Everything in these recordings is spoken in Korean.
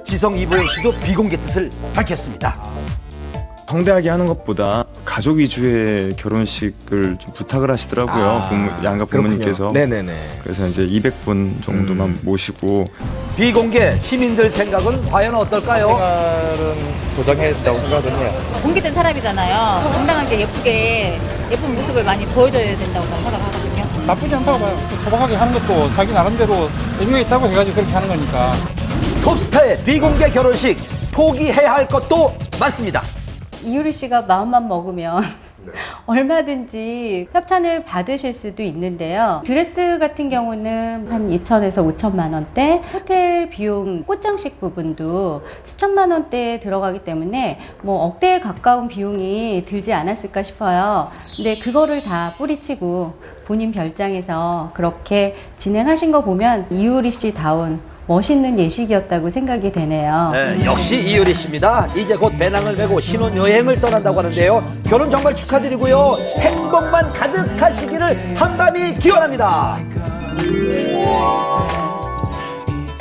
지성 이보영 씨도 비공개 뜻을 밝혔습니다. 성대하게 하는 것보다 가족 위주의 결혼식을 좀 부탁을 하시더라고요. 양가 부모님께서. 네네네. 그래서 이제 200분 정도만 모시고. 비공개 시민들 생각은 과연 어떨까요? 생활은 도장했다고 생각은 해요. 공개된 사람이잖아요. 당당하게 예쁘게 예쁜 모습을 많이 보여줘야 된다고 저는 생각하거든요. 나쁘지 않다고 봐요. 소박하게 하는 것도 자기 나름대로 의미가 있다고 해가지고 그렇게 하는 거니까. 톱스타의 비공개 결혼식 포기해야 할 것도 많습니다. 이유리 씨가 마음만 먹으면 얼마든지 협찬을 받으실 수도 있는데요. 드레스 같은 경우는 한 2천에서 5천만 원대, 호텔 비용, 꽃장식 부분도 수천만 원대에 들어가기 때문에 뭐 억대에 가까운 비용이 들지 않았을까 싶어요. 근데 그거를 다 뿌리치고 본인 별장에서 그렇게 진행하신 거 보면 이유리 씨 다운 멋있는 예식이었다고 생각이 되네요. 네, 역시 이효리 씨입니다. 이제 곧 배낭을 메고 신혼여행을 떠난다고 하는데요. 결혼 정말 축하드리고요. 행복만 가득하시기를 한밤이 기원합니다.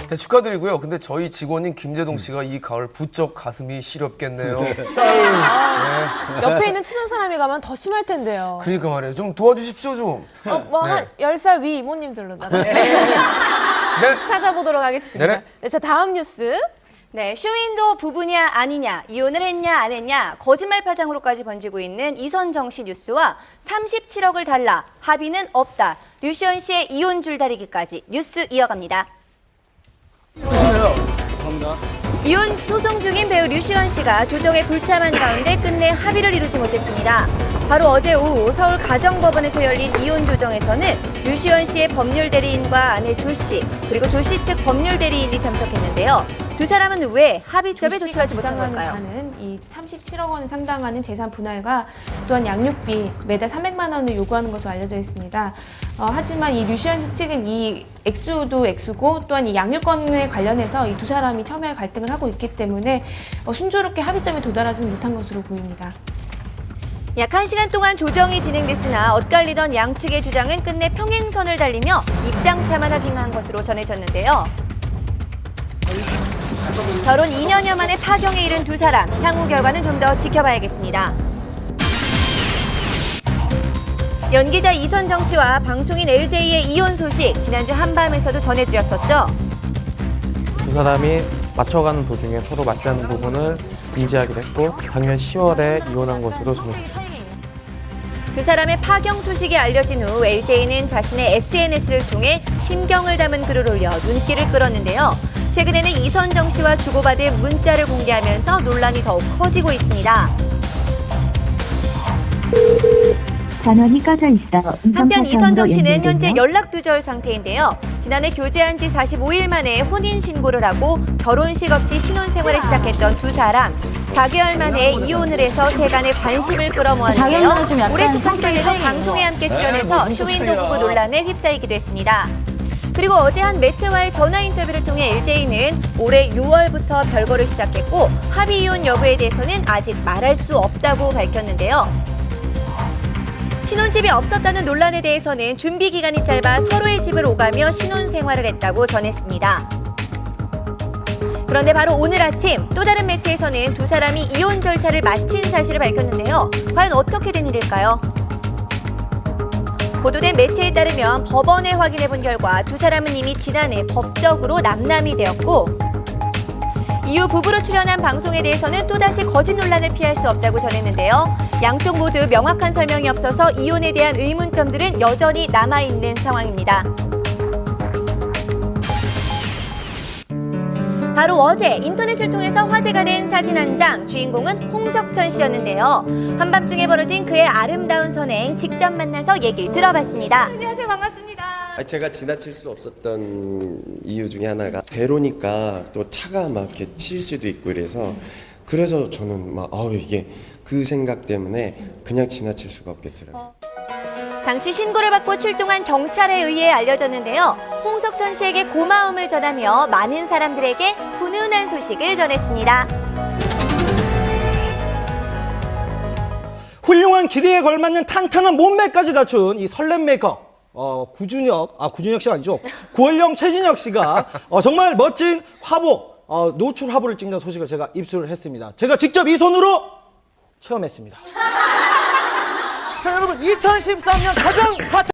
네, 축하드리고요. 근데 저희 직원인 김재동 씨가 이 가을 부쩍 가슴이 시렵겠네요. 옆에 있는 친한 사람이 가면 더 심할 텐데요. 그러니까 말이에요. 좀 도와주십시오, 좀. 뭐 한 10살 위 이모님들로 나가서 찾아보도록 하겠습니다. 네네. 네, 자, 다음 뉴스. 네, 쇼윈도 부부냐 아니냐, 이혼을 했냐 안 했냐, 거짓말 파장으로까지 번지고 있는 이선정 씨 뉴스와 37억을 달라, 합의는 없다, 류시원 씨의 이혼 줄다리기까지 뉴스 이어갑니다. 이혼 소송 중인 배우 류시원 씨가 조정에 불참한 가운데 끝내 합의를 이루지 못했습니다. 바로 어제 오후 서울 가정법원에서 열린 이혼 조정에서는 류시원 씨의 법률 대리인과 아내 조 씨, 그리고 조 씨 측 법률 대리인이 참석했는데요. 두 사람은 왜 합의점에 도출하지 못한 걸까요? 하는 이 37억 원 상당하는 재산 분할과 또한 양육비 매달 300만 원을 요구하는 것으로 알려져 있습니다. 하지만 이 류시원 씨 측은 이 액수도 액수고 또한 이 양육권에 관련해서 이 두 사람이 첨예한 갈등을 하고 있기 때문에 순조롭게 합의점에 도달하지는 못한 것으로 보입니다. 약 1시간 동안 조정이 진행됐으나 엇갈리던 양측의 주장은 끝내 평행선을 달리며 입장차만 확인한 것으로 전해졌는데요. 결혼 2년여 만에 파경에 이른 두 사람, 향후 결과는 좀 더 지켜봐야겠습니다. 연기자 이선정 씨와 방송인 LJ의 이혼 소식, 지난주 한밤에서도 전해드렸었죠. 두 사람이 맞춰가는 도중에 서로 맞지 않는 부분을 인지하게 됐고 작년 10월에 이혼한 것으로 전해졌습니다. 두 사람의 파경 소식이 알려진 후 LJ는 자신의 SNS를 통해 심경을 담은 글을 올려 눈길을 끌었는데요. 최근에는 이선정 씨와 주고받은 문자를 공개하면서 논란이 더욱 커지고 있습니다. 전원이 꺼져 있어. 한편 이선정 씨는 현재 연락 두절 상태인데요. 지난해 교제한 지 45일 만에 혼인신고를 하고 결혼식 없이 신혼생활을 시작했던 두 사람. 4개월 만에 이혼을 해서 세간의 관심을 끌어모았는데요. 올해 초까지에도 방송에 함께 출연해서 쇼윈도 부부 논란에 휩싸이기도 했습니다. 그리고 어제 한 매체와의 전화 인터뷰를 통해 LJ는 올해 6월부터 별거를 시작했고 합의 이혼 여부에 대해서는 아직 말할 수 없다고 밝혔는데요. 신혼집이 없었다는 논란에 대해서는 준비 기간이 짧아 서로의 집을 오가며 신혼생활을 했다고 전했습니다. 그런데 바로 오늘 아침 또 다른 매체에서는 두 사람이 이혼 절차를 마친 사실을 밝혔는데요. 과연 어떻게 된 일일까요? 보도된 매체에 따르면 법원에 확인해 본 결과 두 사람은 이미 지난해 법적으로 남남이 되었고 이후 부부로 출연한 방송에 대해서는 또다시 거짓 논란을 피할 수 없다고 전했는데요. 양쪽 모두 명확한 설명이 없어서 이혼에 대한 의문점들은 여전히 남아있는 상황입니다. 바로 어제 인터넷을 통해서 화제가 된 사진 한 장, 주인공은 홍석천 씨였는데요. 한밤중에 벌어진 그의 아름다운 선행 직접 만나서 얘기를 들어봤습니다. 안녕하세요, 반갑습니다. 제가 지나칠 수 없었던 이유 중에 하나가 대로니까 또 차가 막 이렇게 칠 수도 있고 그래서 저는 막 이게 그 생각 때문에 그냥 지나칠 수가 없겠더라고요. 당시 신고를 받고 출동한 경찰에 의해 알려졌는데요. 홍석천 씨에게 고마움을 전하며 많은 사람들에게 훈훈한 소식을 전했습니다. 훌륭한 길이에 걸맞는 탄탄한 몸매까지 갖춘 이 설렘 메이커 구준혁 씨가 아니죠. 구월령 최진혁 씨가 정말 멋진 화보 노출 화보를 찍는 소식을 제가 입수를 했습니다. 제가 직접 이 손으로 체험했습니다. 자, 여러분 2013년 가장 핫한